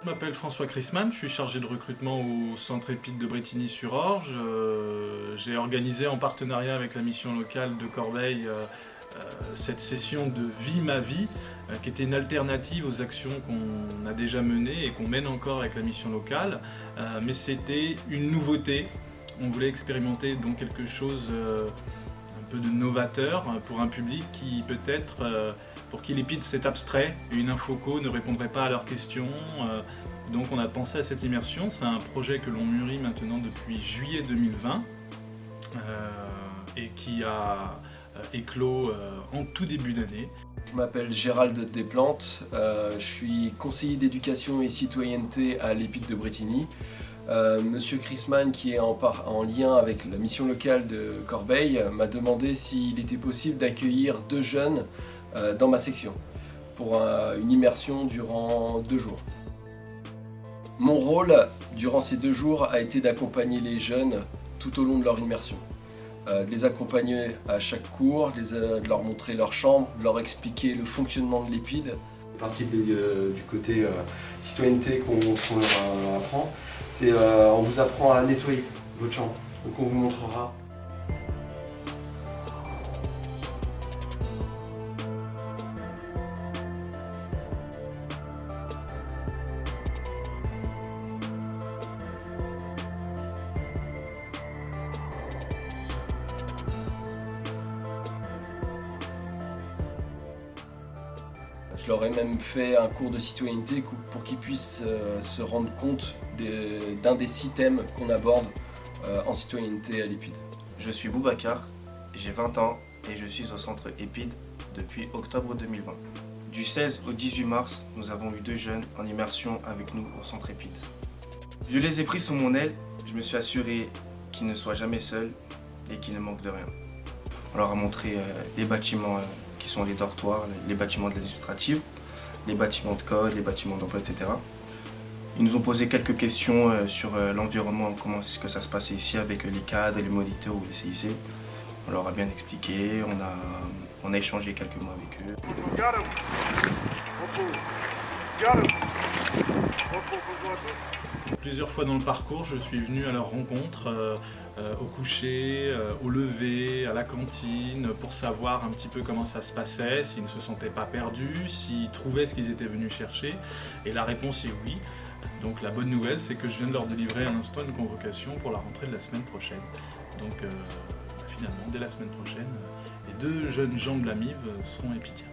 Je m'appelle François Chrisman, je suis chargé de recrutement au centre EPID de Brétigny-sur-Orge. J'ai organisé en partenariat avec la mission locale de Corbeil cette session de Vie ma vie, qui était une alternative aux actions qu'on a déjà menées et qu'on mène encore avec la mission locale. Mais c'était une nouveauté. On voulait expérimenter donc quelque chose un peu de novateur pour un public qui peut-être, pour qui l'EPID c'est abstrait, une infoco ne répondrait pas à leurs questions. Donc on a pensé à cette immersion, c'est un projet que l'on mûrit maintenant depuis juillet 2020 et qui a éclos en tout début d'année. Je m'appelle Gérald Desplantes, je suis conseiller d'éducation et citoyenneté à l'EPID de Brétigny. Monsieur Chrisman, qui est en lien avec la mission locale de Corbeil, m'a demandé s'il était possible d'accueillir 2 jeunes dans ma section pour une immersion durant 2 jours. Mon rôle durant ces 2 jours a été d'accompagner les jeunes tout au long de leur immersion. De les accompagner à chaque cours, de leur montrer leur chambre, de leur expliquer le fonctionnement de l'EPID. Partie du côté citoyenneté qu'on leur apprend, c'est on vous apprend à nettoyer votre chambre, donc on vous montrera. Je leur ai même fait un cours de citoyenneté pour qu'ils puissent se rendre compte d'un des 6 thèmes qu'on aborde en citoyenneté à l'EPID. Je suis Boubacar, j'ai 20 ans et je suis au centre EPID depuis octobre 2020. Du 16 au 18 mars, nous avons eu 2 jeunes en immersion avec nous au centre EPID. Je les ai pris sous mon aile, je me suis assuré qu'ils ne soient jamais seuls et qu'ils ne manquent de rien. On leur a montré les bâtiments qui sont les dortoirs, les bâtiments de l'administrative, les bâtiments de code, les bâtiments d'emploi, etc. Ils nous ont posé quelques questions sur l'environnement, comment est-ce que ça se passait ici avec les cadres, les moniteurs ou les CIC. On leur a bien expliqué, on a échangé quelques mots avec eux. Plusieurs fois dans le parcours, je suis venu à leur rencontre, au coucher, au lever, à la cantine, pour savoir un petit peu comment ça se passait, s'ils ne se sentaient pas perdus, s'ils trouvaient ce qu'ils étaient venus chercher. Et la réponse est oui. Donc la bonne nouvelle, c'est que je viens de leur délivrer à l'instant une convocation pour la rentrée de la semaine prochaine. Donc finalement, dès la semaine prochaine, les 2 jeunes gens de la MIV seront épidiens.